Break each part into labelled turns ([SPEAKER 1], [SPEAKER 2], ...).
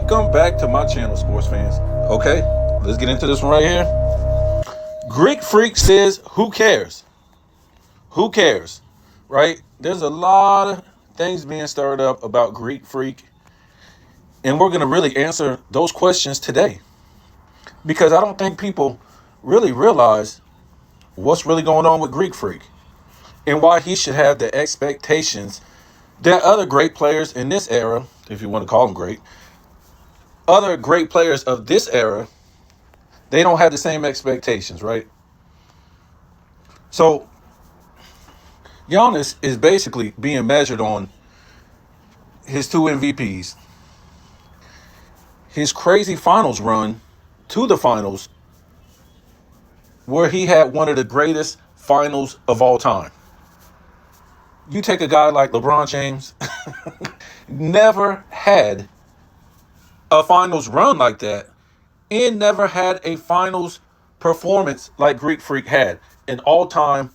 [SPEAKER 1] Welcome back to my channel, sports fans. Okay, let's get into this one right here. Greek Freak says, who cares? Who cares? Right? There's a lot of things being stirred up about Greek Freak, and we're going to really answer those questions today, because I don't think people really realize what's really going on with Greek Freak and why he should have the expectations that other great players in this era, if you want to call them great, other great players of this era, they don't have the same expectations, right? So Giannis is basically being measured on his 2 MVPs, his crazy finals run to the finals, where he had one of the greatest finals of all time. You take a guy like LeBron James, never had a finals run like that, and never had a finals performance like Greek Freak had, an all-time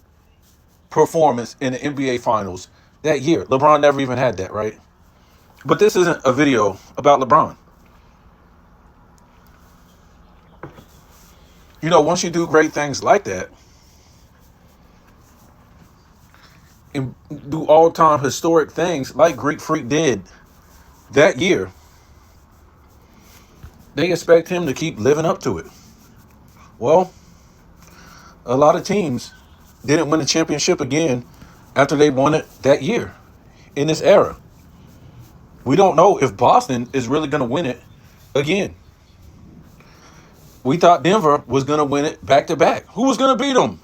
[SPEAKER 1] performance in the NBA finals that year. LeBron never even had that, right? But this isn't a video about LeBron. You know, once you do great things like that and do all-time historic things like Greek Freak did that year, they expect him to keep living up to it. Well, a lot of teams didn't win the championship again after they won it that year in this era. We don't know if Boston is really going to win it again. We thought Denver was going to win it back to back. Who was going to beat them?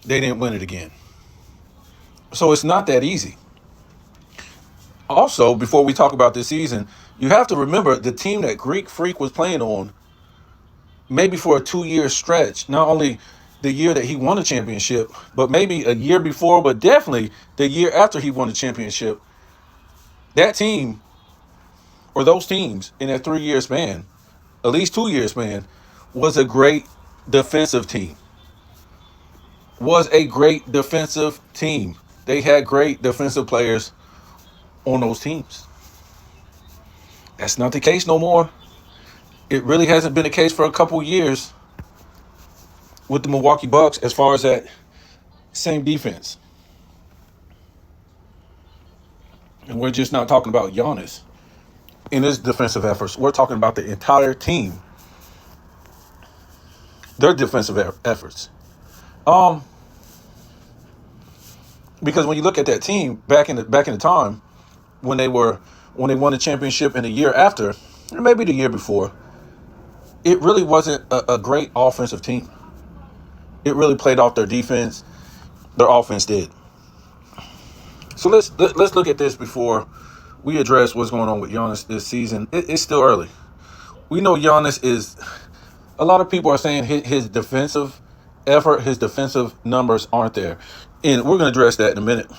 [SPEAKER 1] They didn't win it again. So it's not that easy. Also, before we talk about this season, you have to remember the team that Greek Freak was playing on, maybe for a 2-year stretch, not only the year that he won the championship, but maybe a year before, but definitely the year after he won the championship, that team, or those teams in that 3-year span, at least 2-year span, was a great defensive team. Was a great defensive team. They had great defensive players on those teams. That's not the case no more. It really hasn't been the case for a couple years with the Milwaukee Bucks as far as that same defense. And we're just not talking about Giannis in his defensive efforts. We're talking about the entire team, their defensive efforts. Because when you look at that team back in the time when they won the championship in the year after, or maybe the year before, it really wasn't a great offensive team. It really played off their defense. Their offense did. So let's look at this before we address what's going on with Giannis this season. It's still early. We know Giannis is. A lot of people are saying his defensive effort, his defensive numbers aren't there, and we're going to address that in a minute.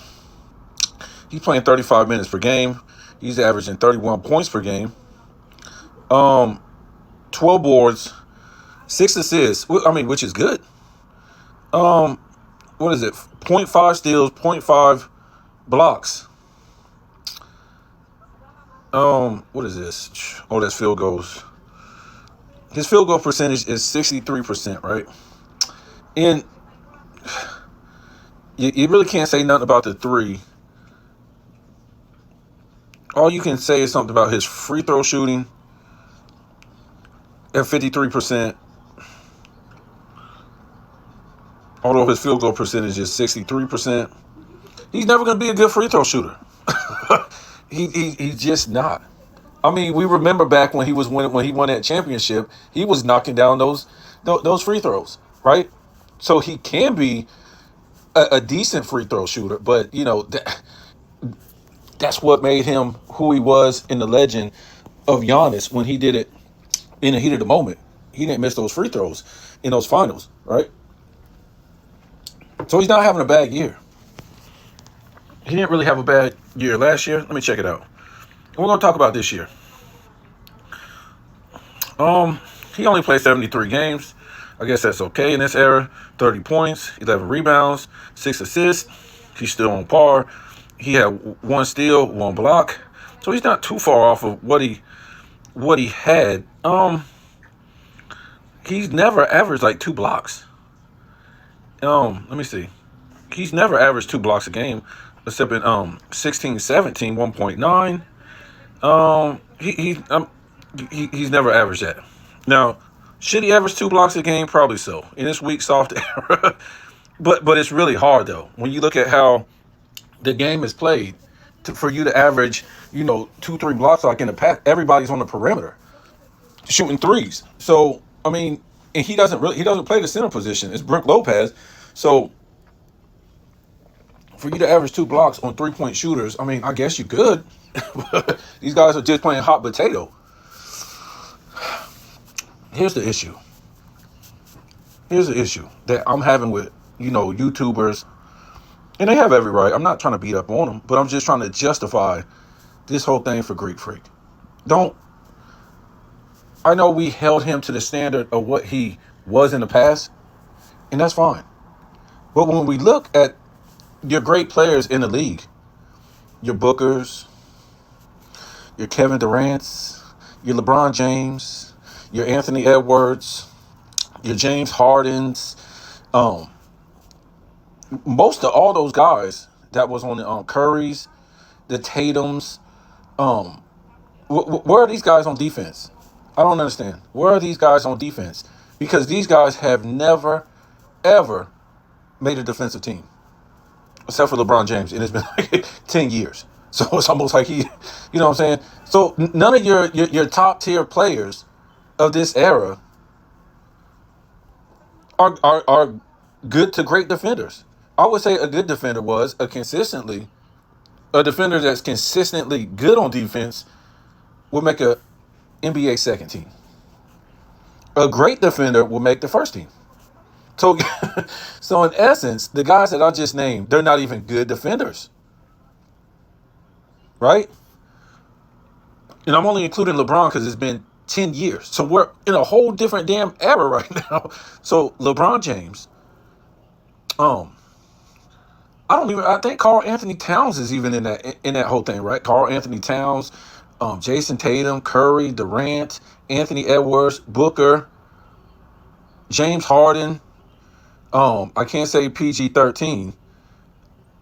[SPEAKER 1] He's playing 35 minutes per game. He's averaging 31 points per game. 12 boards, 6 assists. I mean, which is good. What is it? 0.5 steals, 0.5 blocks. What is this? Oh, that's field goals. His field goal percentage is 63%, right? And you really can't say nothing about the three. All you can say is something about his free throw shooting at 53%. Although his field goal percentage is 63%, he's never going to be a good free throw shooter. He's just not. I mean, we remember back when he won that championship, he was knocking down those free throws, right? So he can be a decent free throw shooter, but you know that's what made him who he was in the legend of Giannis when he did it in the heat of the moment. He didn't miss those free throws in those finals, right? So he's not having a bad year. He didn't really have a bad year last year. Let me check it out. And we're going to talk about this year. He only played 73 games. I guess that's okay in this era. 30 points, 11 rebounds, 6 assists. He's still on par. He had 1 steal, 1 block, So he's not too far off of what he had. He's never averaged like 2 blocks. Let me see. He's never averaged 2 blocks a game, except in 16, 17, 1.9. He's never averaged that. Now, should he average 2 blocks a game? Probably so. In this weak, soft era. But it's really hard though when you look at how the game is played. For you to average, 2, 3 blocks like in the past, everybody's on the perimeter shooting threes. So I mean, and he doesn't play the center position. It's Brook Lopez. So for you to average 2 blocks on 3-point shooters, I mean, I guess you could. These guys are just playing hot potato. Here's the issue. Here's the issue that I'm having with, YouTubers, and they have every right. I'm not trying to beat up on them, but I'm just trying to justify this whole thing for Greek Freak. I know we held him to the standard of what he was in the past, and that's fine. But when we look at your great players in the league, your Bookers, your Kevin Durant's, your LeBron James, your Anthony Edwards, your James Hardens, most of all those guys that was on the Currys, the Tatums, where are these guys on defense? I don't understand. Where are these guys on defense? Because these guys have never, ever made a defensive team, except for LeBron James, and it's been like 10 years. So it's almost like he, you know what I'm saying? So none of your top tier players of this era are good to great defenders. I would say a good defender was a defender that's consistently good on defense would make a NBA second team. A great defender will make the first team. So, so in essence, the guys that I just named, they're not even good defenders, right? And I'm only including LeBron because it's been 10 years. So we're in a whole different damn era right now. So LeBron James, I think Karl Anthony Towns is even in that whole thing, right? Karl Anthony Towns, Jason Tatum, Curry, Durant, Anthony Edwards, Booker, James Harden. I can't say PG-13.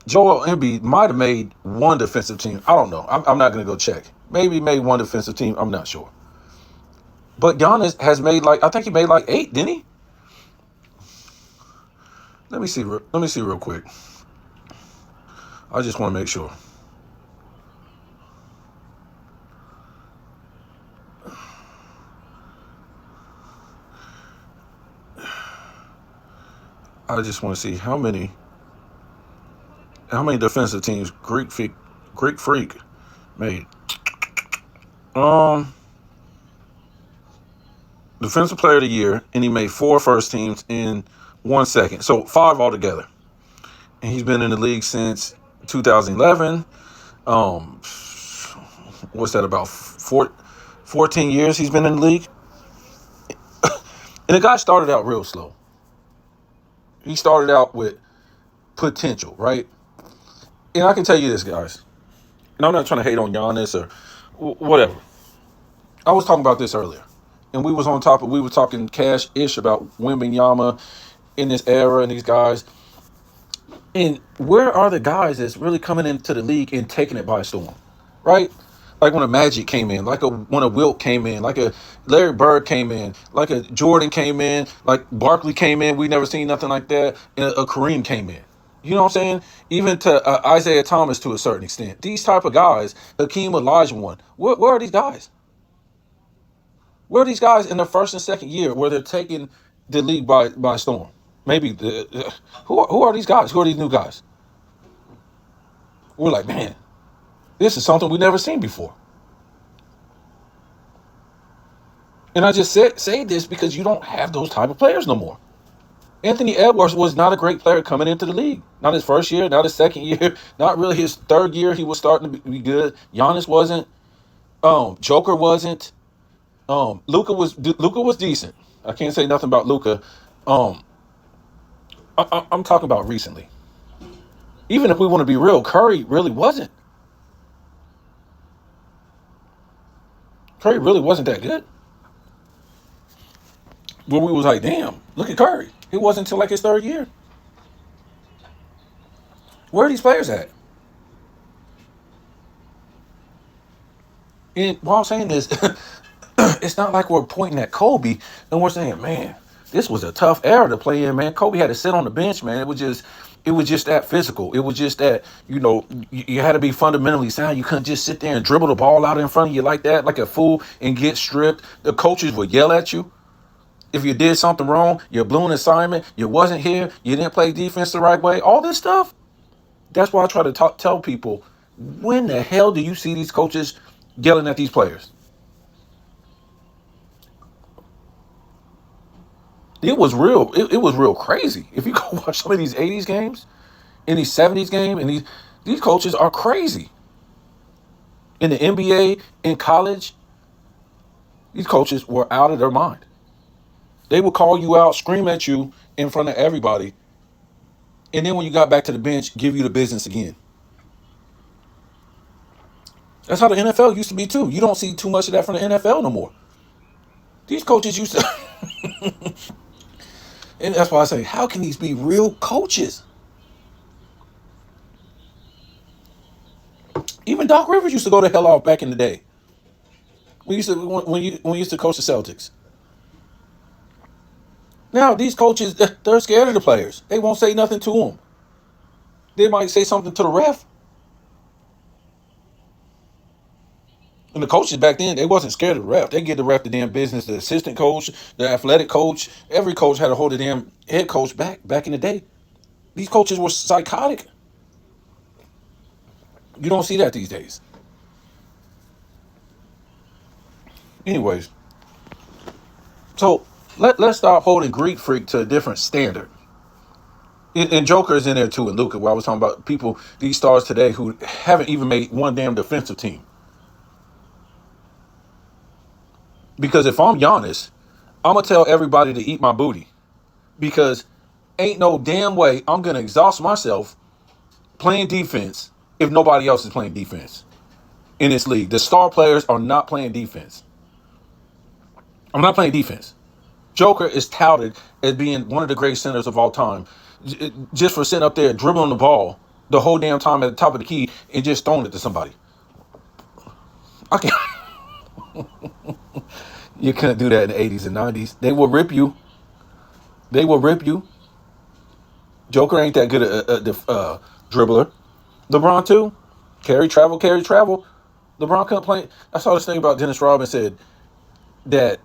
[SPEAKER 1] Joel Embiid might have made one defensive team. I don't know. I'm not going to go check. Maybe he made one defensive team. I'm not sure. But Giannis has made I think he made 8, didn't he? Let me see real quick. I just want to make sure. I just want to see how many defensive teams Greek Freak made. Defensive Player of the Year, and he made 4 first teams in 1 second, so 5 altogether. And he's been in the league since 2011. What's that, about 14 years he's been in the league? And the guy started out real slow. He started out with potential, right? And I can tell you this, guys, and I'm not trying to hate on Giannis or whatever. I was talking about this earlier, and we were talking cash-ish about Wembanyama in this era and these guys. And where are the guys that's really coming into the league and taking it by storm, right? Like when a Magic came in, when a Wilt came in, like a Larry Bird came in, like a Jordan came in, like Barkley came in. We never seen nothing like that. And a Kareem came in. You know what I'm saying? Even to Isaiah Thomas to a certain extent. These type of guys, Hakeem Olajuwon. Where are these guys? Where are these guys in the first and second year where they're taking the league by storm? Maybe who are these guys? Who are these new guys? We're like, man, this is something we've never seen before. And I just say this because you don't have those type of players no more. Anthony Edwards was not a great player coming into the league. Not his first year, not his second year, not really his third year. He was starting to be good. Giannis wasn't. Joker wasn't. Luka was decent. I can't say nothing about Luka. I'm talking about recently. Even if we want to be real, Curry really wasn't. Curry really wasn't that good. Where we was like, damn, look at Curry. It wasn't until like his third year. Where are these players at? And while I'm saying this, it's not like we're pointing at Kobe and we're saying, man, this was a tough era to play in, man. Kobe had to sit on the bench, man. It was just that physical. It was just that, you had to be fundamentally sound. You couldn't just sit there and dribble the ball out in front of you like that, like a fool, and get stripped. The coaches would yell at you. If you did something wrong, you blew an assignment, you wasn't here, you didn't play defense the right way, all this stuff. That's why I try to tell people, when the hell do you see these coaches yelling at these players? It was real. It was real crazy. If you go watch some of these 80s games, in these 70s games, and these coaches are crazy. In the NBA, in college, these coaches were out of their mind. They would call you out, scream at you in front of everybody, and then when you got back to the bench, give you the business again. That's how the NFL used to be too. You don't see too much of that from the NFL no more. These coaches used to, and that's why I say, how can these be real coaches? Even Doc Rivers used to go the hell off back in the day. We used to when you used to coach the Celtics. Now these coaches, they're scared of the players. They won't say nothing to them. They might say something to the ref. And the coaches back then, they wasn't scared of the ref. They give the ref the damn business. The assistant coach, the athletic coach, every coach had to hold the damn head coach back in the day. These coaches were psychotic. You don't see that these days. Anyways, so let's start holding Greek Freak to a different standard. And Joker is in there too, and Luka, where I was talking about people, these stars today who haven't even made one damn defensive team. Because if I'm Giannis, I'm going to tell everybody to eat my booty. Because ain't no damn way I'm going to exhaust myself playing defense if nobody else is playing defense in this league. The star players are not playing defense. I'm not playing defense. Joker is touted as being one of the great centers of all time. Just for sitting up there dribbling the ball the whole damn time at the top of the key and just throwing it to somebody. I can't. You couldn't do that in the 80s and 90s. They will rip you. They will rip you. Joker ain't that good a dribbler. LeBron too. Carry, travel. LeBron couldn't play. I saw this thing about Dennis Rodman said that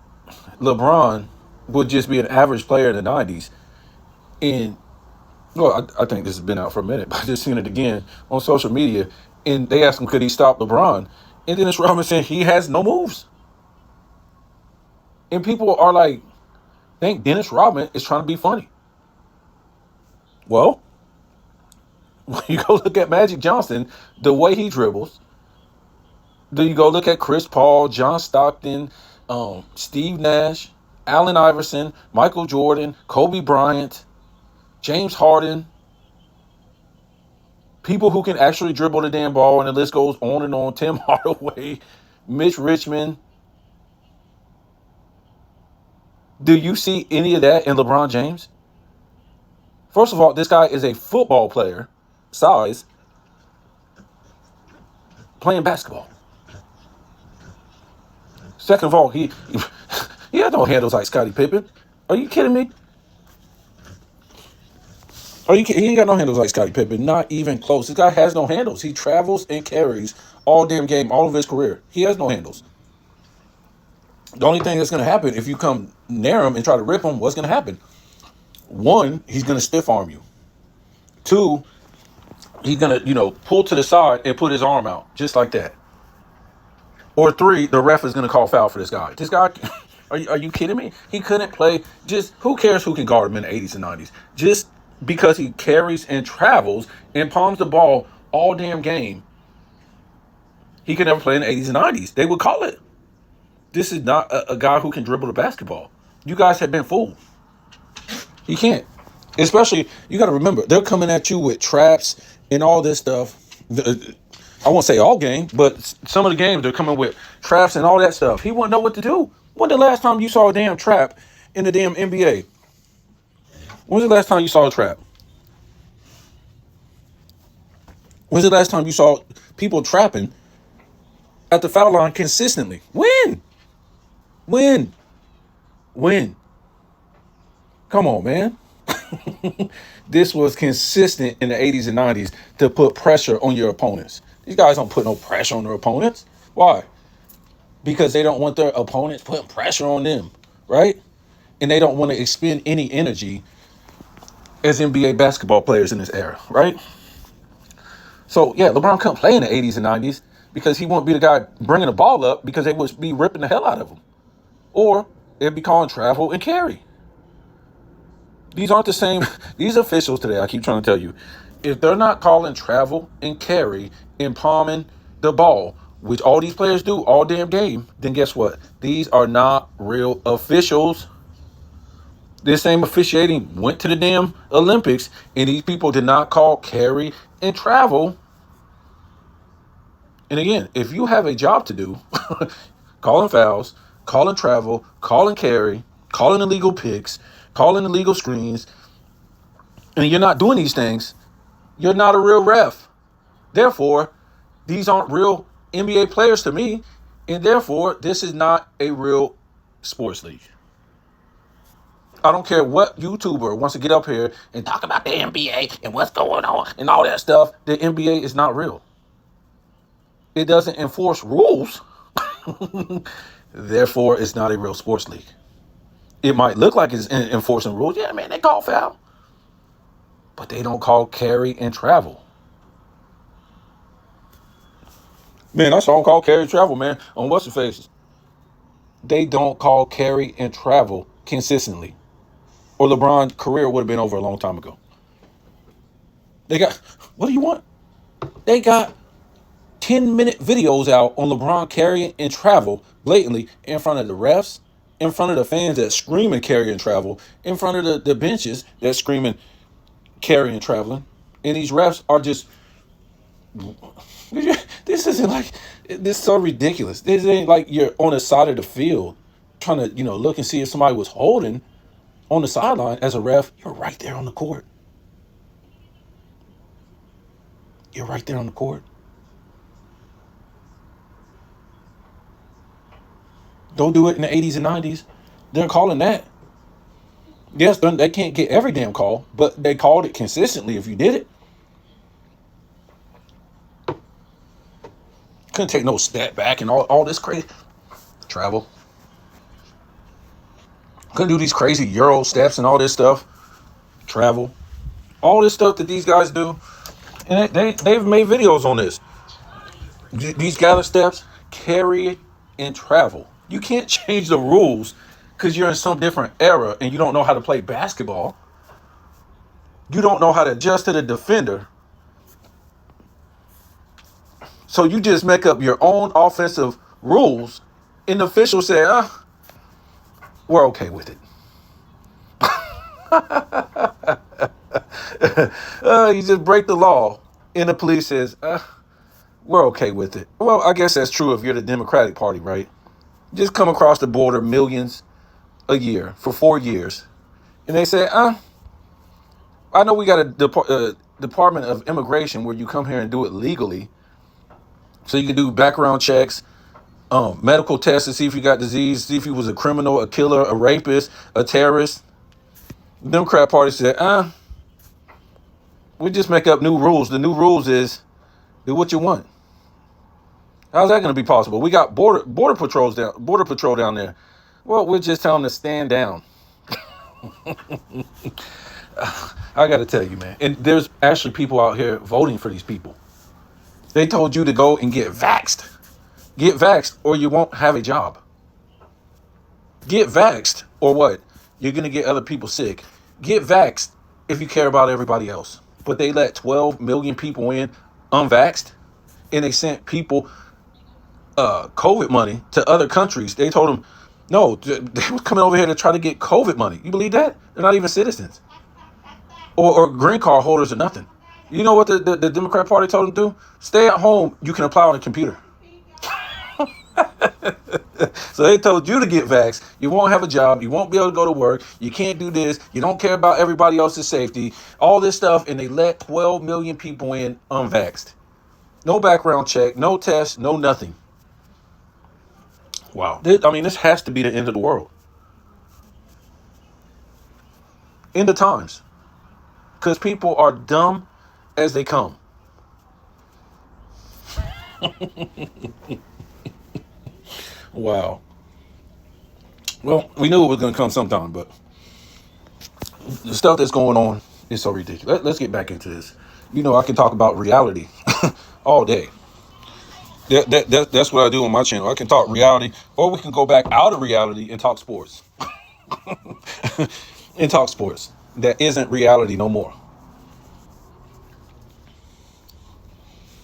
[SPEAKER 1] LeBron would just be an average player in the 90s. And, well, I think this has been out for a minute, but I just seen it again on social media. And they asked him, could he stop LeBron? And Dennis Rodman said he has no moves. And people are like, think Dennis Rodman is trying to be funny. Well, when you go look at Magic Johnson, the way he dribbles, then you go look at Chris Paul, John Stockton, Steve Nash, Allen Iverson, Michael Jordan, Kobe Bryant, James Harden, people who can actually dribble the damn ball, and the list goes on and on. Tim Hardaway, Mitch Richmond. Do you see any of that in LeBron James? First of all, this guy is a football player, size, playing basketball. Second of all, he had no handles like Scottie Pippen. Are you kidding me? He ain't got no handles like Scottie Pippen. Not even close. This guy has no handles. He travels and carries all damn game, all of his career. He has no handles. The only thing that's going to happen if you come near him and try to rip him, what's going to happen? One, he's going to stiff arm you. Two, he's going to, pull to the side and put his arm out just like that. Or three, the ref is going to call foul for this guy. This guy, are you kidding me? He couldn't play. Just who cares who can guard him in the 80s and 90s? Just because he carries and travels and palms the ball all damn game, he could never play in the 80s and 90s. They would call it. This is not a guy who can dribble the basketball. You guys have been fooled. He can't. Especially, you got to remember, they're coming at you with traps and all this stuff. I won't say all games, but some of the games they're coming with traps and all that stuff. He wouldn't know what to do. When the last time you saw a damn trap in the damn NBA? When's the last time you saw a trap? When's the last time you saw people trapping at the foul line consistently? When? When? When? Come on, man. This was consistent in the 80s and 90s to put pressure on your opponents. These guys don't put no pressure on their opponents. Why? Because they don't want their opponents putting pressure on them, right? And they don't want to expend any energy as NBA basketball players in this era, right? So, yeah, LeBron couldn't play in the 80s and 90s because he wouldn't be the guy bringing the ball up because they would be ripping the hell out of him. Or they'd be calling travel and carry. These aren't the same. These officials today, I keep trying to tell you, if they're not calling travel and carry and palming the ball, which all these players do all damn game, then guess what? These are not real officials. This same officiating went to the damn Olympics, and these people did not call carry and travel. And again, if you have a job to do, calling fouls, calling travel, calling carry, calling illegal picks, calling illegal screens, and you're not doing these things, you're not a real ref. Therefore, these aren't real NBA players to me, and therefore, this is not a real sports league. I don't care what YouTuber wants to get up here and talk about the NBA and what's going on and all that stuff. The NBA is not real. It doesn't enforce rules. Therefore, it's not a real sports league. It might look like it's enforcing rules. Yeah, man, they call foul. But they don't call carry and travel. Man, I saw them call carry and travel, man, on what's the faces. They don't call carry and travel consistently. Or LeBron's career would have been over a long time ago. What do you want? They got 10-minute videos out on LeBron carrying and travel blatantly in front of the refs, in front of the fans that scream and carry and travel, in front of the benches that screaming, carry and traveling. And these refs are just, this isn't like, this is so ridiculous. This ain't like you're on the side of the field trying to, look and see if somebody was holding on the sideline. As a ref, you're right there on the court. You're right there on the court. Don't do it in the 80s and 90s. They're calling that. Yes, they can't get every damn call, but they called it consistently if you did it. Couldn't take no step back and all this crazy travel. Couldn't do these crazy Euro steps and all this stuff. Travel. All this stuff that these guys do. And they've made videos on this. These gather steps, carry and travel. You can't change the rules because you're in some different era and you don't know how to play basketball. You don't know how to adjust to the defender. So you just make up your own offensive rules, and the officials say, we're okay with it. You just break the law, and the police says, we're okay with it. Well, I guess that's true if you're the Democratic Party, right? Just come across the border millions a year for 4 years. And they say, I know we got a Department of Immigration where you come here and do it legally. So you can do background checks, medical tests to see if you got disease, see if you was a criminal, a killer, a rapist, a terrorist. The Democrat Party said, we just make up new rules. The new rules is do what you want. How's that going to be possible? We got border patrol down there. Well, we'll just tell them to stand down. I got to tell you, man. And there's actually people out here voting for these people. They told you to go and get vaxxed. Get vaxxed or you won't have a job. Get vaxxed or what? You're going to get other people sick. Get vaxxed if you care about everybody else. But they let 12 million people in unvaxxed, and they sent people COVID money to other countries. They told them, no, they were coming over here to try to get COVID money. You believe that? They're not even citizens or green card holders or nothing. You know what the Democrat Party told them to do? Stay at home. You can apply on a computer. So they told you to get vaxxed. You won't have a job. You won't be able to go to work. You can't do this. You don't care about everybody else's safety. All this stuff. And they let 12 million people in unvaxxed. No background check. No test. No nothing. Wow. I mean, this has to be the end of the world. End of times. Because people are dumb as they come. Wow. Well, we knew it was going to come sometime, but the stuff that's going on is so ridiculous. Let's get back into this. You know, I can talk about reality all day. That's what I do on my channel. I can talk reality, or we can go back out of reality and talk sports. And talk sports. That isn't reality no more.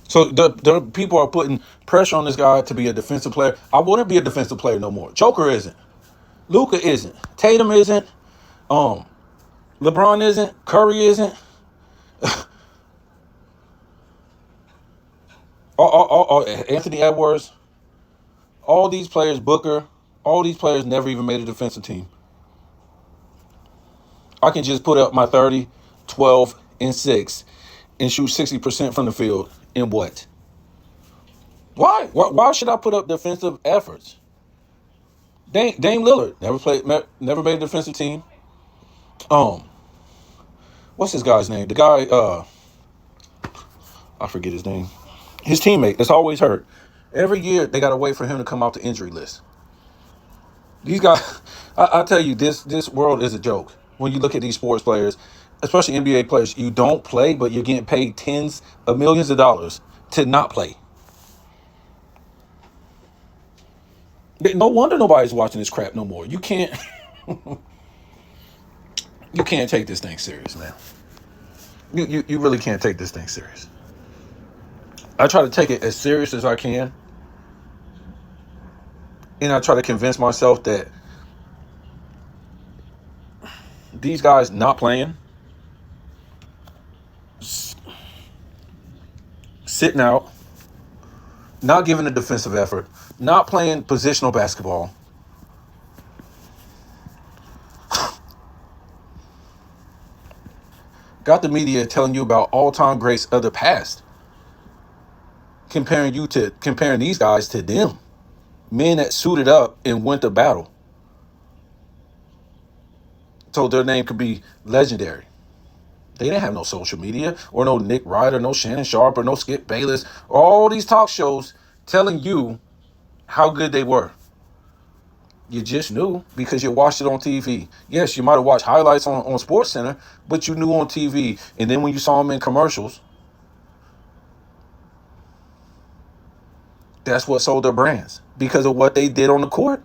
[SPEAKER 1] So the people are putting pressure on this guy to be a defensive player. I wouldn't be a defensive player no more. Joker isn't. Luka isn't. Tatum isn't. Um, LeBron isn't. Curry isn't. Anthony Edwards. All these players, Booker. All these players never even made a defensive team. I can just put up my 30, 12, and 6 and shoot 60% from the field. And what? Why? Why should I put up defensive efforts? Dame Lillard never made a defensive team. Um, what's this guy's name? The guy, I forget his name. His teammate that's always hurt. Every year they gotta wait for him to come off the injury list. These guys, I tell you, this world is a joke. When you look at these sports players, especially NBA players, you don't play, but you're getting paid tens of millions of dollars to not play. No wonder nobody's watching this crap no more. You can't you can't take this thing serious, man. You really can't take this thing serious. I try to take it as serious as I can, and I try to convince myself that these guys not playing, sitting out, not giving a defensive effort, not playing positional basketball, got the media telling you about all-time greats of the past, comparing these guys to them, men that suited up and went to battle, so their name could be legendary. They didn't have no social media or no Nick Wright or no Shannon Sharp or no Skip Bayless or all these talk shows telling you how good they were. You just knew because you watched it on TV. Yes, you might have watched highlights on Sports Center, but you knew on TV. And then when you saw them in commercials, that's what sold their brands because of what they did on the court.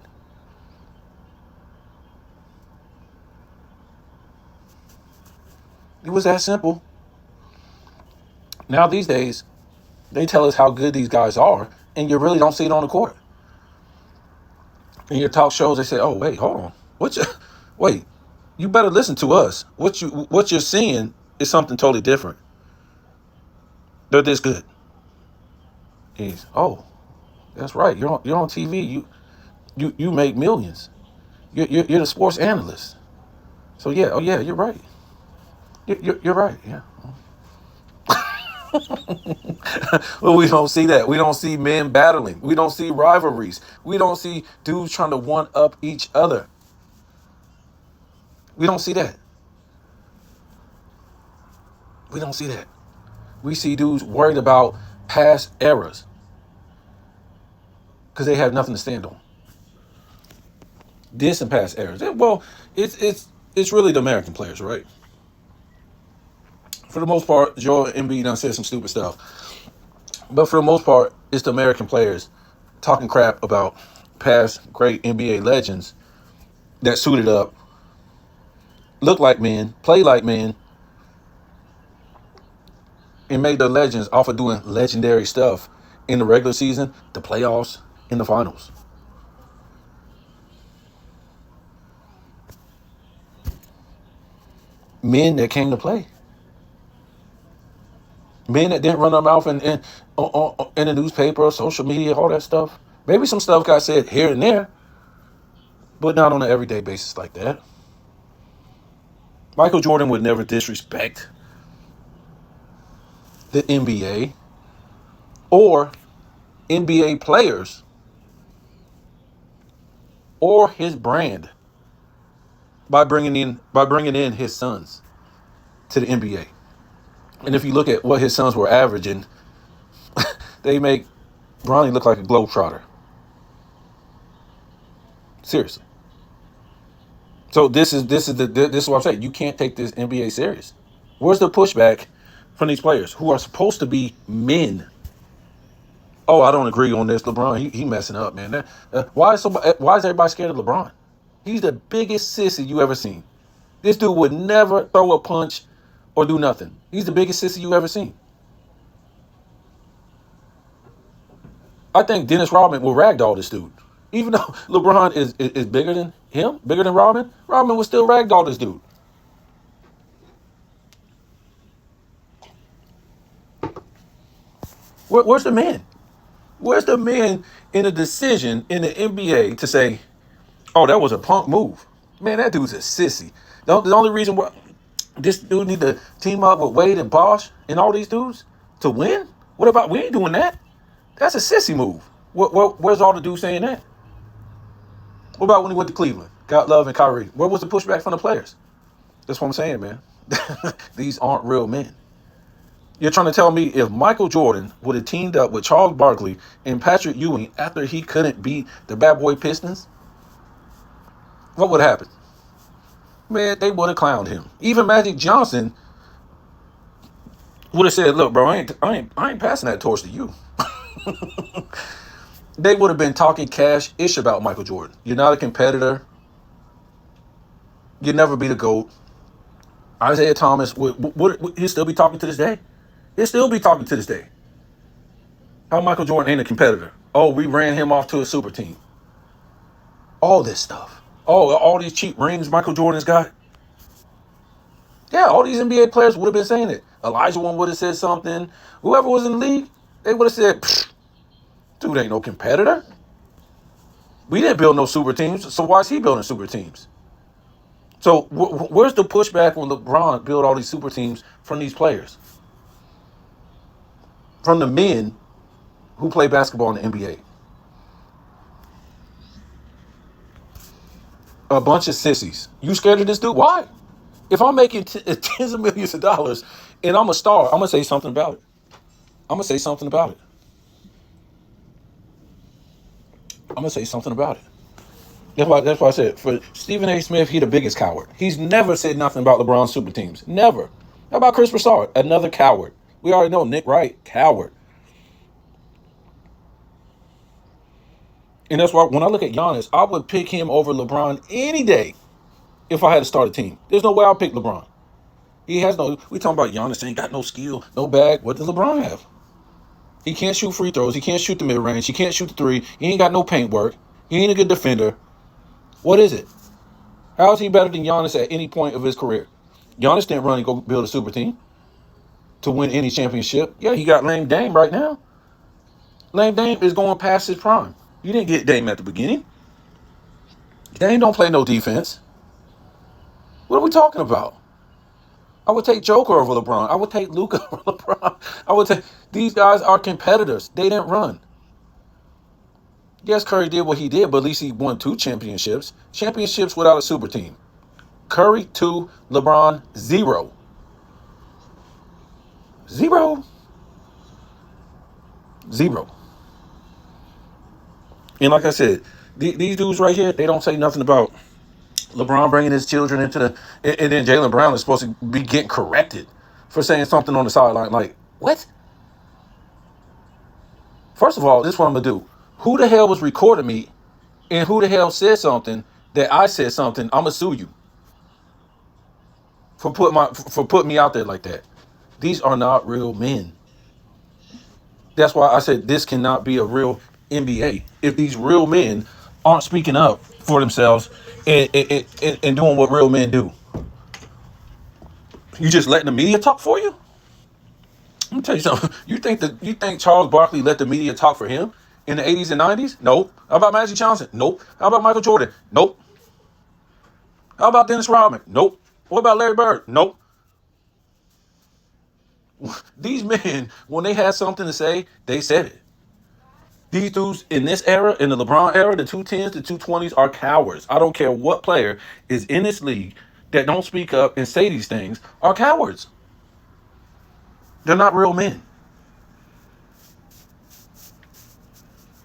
[SPEAKER 1] It was that simple. Now these days, they tell us how good these guys are, and you really don't see it on the court. In your talk shows, they say, "Oh, wait, hold on. Wait, you better listen to us. What you're seeing is something totally different. They're this good." Oh, that's right. You're on TV. You make millions. You're the sports analyst. So yeah, oh yeah, you're right. You're right. Yeah. Well, we don't see that. We don't see men battling. We don't see rivalries. We don't see dudes trying to one up each other. We don't see that. We don't see that. We see dudes worried about past eras because they have nothing to stand on. This and past eras. Well, it's really the American players, right? For the most part, Joel Embiid done said some stupid stuff, but for the most part, it's the American players talking crap about past great NBA legends that suited up, look like men, play like men, and made their legends off of doing legendary stuff in the regular season, the playoffs, in the finals. Men that came to play. Men that didn't run their mouth in the newspaper, social media, all that stuff. Maybe some stuff got said here and there, but not on an everyday basis like that. Michael Jordan would never disrespect the NBA or NBA players or his brand by bringing in his sons to the NBA. And if you look at what his sons were averaging, they make Bronny look like a globetrotter. Seriously. So this is what I'm saying. You can't take this NBA serious. Where's the pushback from these players who are supposed to be men? Oh, I don't agree on this. LeBron, he messing up, man. Why is everybody scared of LeBron? He's the biggest sissy you ever seen. This dude would never throw a punch or do nothing. He's the biggest sissy you ever seen. I think Dennis Rodman will ragdoll this dude. Even though LeBron is bigger than him, bigger than Rodman, Rodman will still ragdoll this dude. Where's the man? Where's the man in a decision in the NBA to say, oh, that was a punk move? Man, that dude's a sissy. The only reason why this dude need to team up with Wade and Bosh and all these dudes to win? What about, we ain't doing that. That's a sissy move. Where's all the dudes saying that? What about when he went to Cleveland? Got Love and Kyrie. Where was the pushback from the players? That's what I'm saying, man. These aren't real men. You're trying to tell me if Michael Jordan would have teamed up with Charles Barkley and Patrick Ewing after he couldn't beat the bad boy Pistons, what would happen? Man, they would have clowned him. Even Magic Johnson would have said, look, bro, I ain't passing that torch to you. They would have been talking cash-ish about Michael Jordan. You're not a competitor. You'd never be the GOAT. Isaiah Thomas, would he'll still be talking to this day? He'll still be talking to this day. How Michael Jordan ain't a competitor. Oh, we ran him off to a super team. All this stuff. Oh, all these cheap rings Michael Jordan's got. Yeah, all these NBA players would have been saying it. Elijah one would have said something. Whoever was in the league, they would have said, dude ain't no competitor. We didn't build no super teams, so why is he building super teams? So where's the pushback when LeBron built all these super teams from these players? From the men who play basketball in the NBA. A bunch of sissies. You scared of this dude? Why? If I'm making tens of millions of dollars and I'm a star, I'm going to say something about it. I'm going to say something about it. I'm going to say something about it. That's why I said, for Stephen A. Smith, he the biggest coward. He's never said nothing about LeBron's super teams. Never. How about Chris Broussard? Another coward. We already know Nick Wright, coward. And that's why when I look at Giannis, I would pick him over LeBron any day if I had to start a team. There's no way I'll pick LeBron. He has no, we talking about Giannis ain't got no skill, no bag. What does LeBron have? He can't shoot free throws. He can't shoot the mid-range. He can't shoot the three. He ain't got no paint work. He ain't a good defender. What is it? How is he better than Giannis at any point of his career? Giannis didn't run and go build a super team to win any championship. Yeah, he got lame Dame right now. Lame Dame is going past his prime. You didn't get Dame at the beginning. Dame don't play no defense. What are we talking about? I would take Joker over LeBron. I would take Luka over LeBron. These guys are competitors. They didn't run. Yes, Curry did what he did, but at least he won 2 championships. Championships without a super team. Curry 2, LeBron 0. 0. 0. And like I said, these dudes right here, they don't say nothing about LeBron bringing his children into the... And then Jaylen Brown is supposed to be getting corrected for saying something on the sideline. Like, what? First of all, this is what I'm going to do. Who the hell was recording me and who the hell said something that I said something? I'm going to sue you for putting me out there like that. These are not real men. That's why I said this cannot be a real NBA if these real men aren't speaking up for themselves and doing what real men do. You just letting the media talk for you? Let me tell you something. You think Charles Barkley let the media talk for him in the 80s and 90s? Nope. How about Magic Johnson? Nope. How about Michael Jordan? Nope. How about Dennis Rodman? Nope. What about Larry Bird? Nope. These men, when they had something to say, they said it. These dudes in this era, in the LeBron era, the 210s, the 220s are cowards. I don't care what player is in this league that don't speak up and say these things are cowards. They're not real men.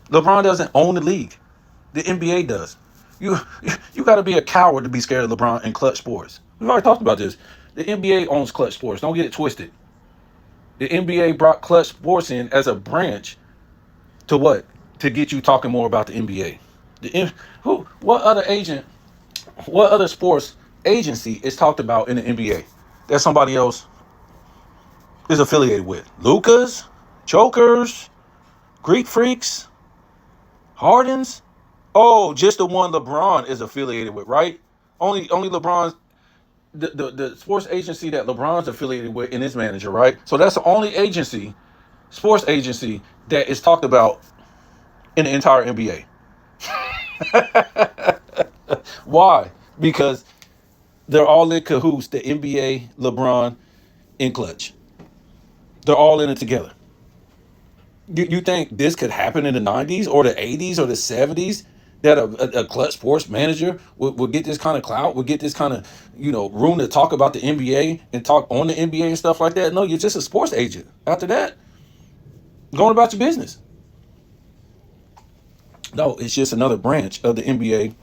[SPEAKER 1] LeBron doesn't own the league. The NBA does. You you got to be a coward to be scared of LeBron and clutch sports. We've already talked about this. The NBA owns clutch sports. Don't get it twisted. The NBA brought clutch sports in as a branch to what? To get you talking more about the NBA. Who? What other sports agency is talked about in the NBA that somebody else is affiliated with? Lucas, Chokers, Greek Freaks, Hardens. Oh, just the one LeBron is affiliated with, right? Only LeBron's the sports agency that LeBron's affiliated with and his manager, right? So that's the only sports agency that is talked about in the entire NBA. Why? Because they're all in cahoots, the NBA, LeBron, and Clutch. They're all in it together. You think this could happen in the 90s or the 80s or the 70s? That a Clutch sports manager would get this kind of clout, would get this kind of, room to talk about the NBA and talk on the NBA and stuff like that? No, you're just a sports agent. After that, going about your business. No, it's just another branch of the NBA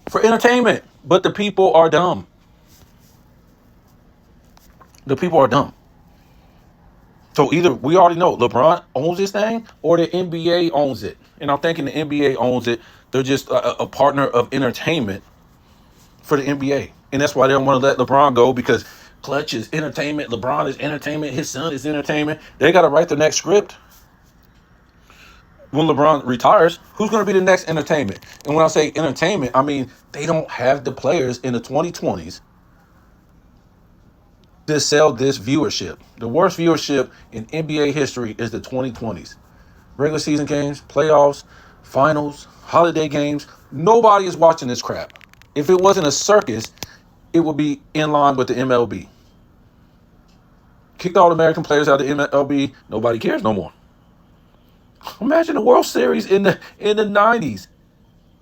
[SPEAKER 1] for entertainment. But the people are dumb. The people are dumb. So either we already know LeBron owns this thing or the NBA owns it. And I'm thinking the NBA owns it. They're just a partner of entertainment for the NBA. And that's why they don't want to let LeBron go, because Clutch is entertainment. LeBron is entertainment. His son is entertainment. They got to write the next script. When LeBron retires, who's going to be the next entertainment? And when I say entertainment, I mean they don't have the players in the 2020s to sell this viewership. The worst viewership in NBA history is the 2020s. Regular season games, playoffs, finals, holiday games. Nobody is watching this crap. If it wasn't a circus, it would be in line with the MLB. Kicked all the American players out of the MLB. Nobody cares no more. Imagine the World Series in the 90s,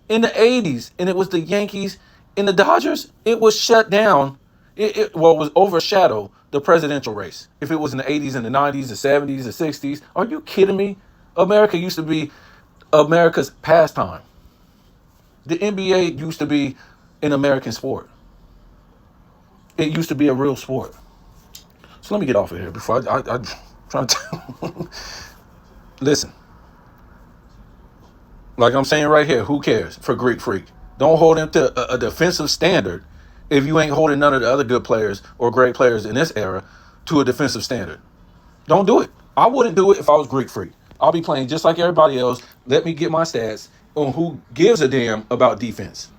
[SPEAKER 1] in the 80s, and it was the Yankees and the Dodgers. It was shut down. It was overshadowed the presidential race. If it was in the 80s and the 90s, the 70s, the 60s, are you kidding me? America used to be America's pastime. The NBA used to be an American sport. It used to be a real sport. So let me get off of here before I'm trying to listen. Like I'm saying right here, who cares for Greek Freak? Don't hold him to a defensive standard if you ain't holding none of the other good players or great players in this era to a defensive standard. Don't do it. I wouldn't do it if I was Greek Freak. I'll be playing just like everybody else. Let me get my stats on who gives a damn about defense.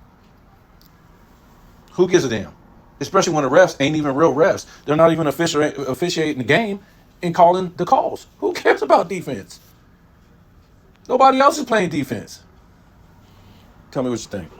[SPEAKER 1] Who gives a damn? Especially when the refs ain't even real refs. They're not even officiating the game and calling the calls. Who cares about defense? Nobody else is playing defense. Tell me what you think.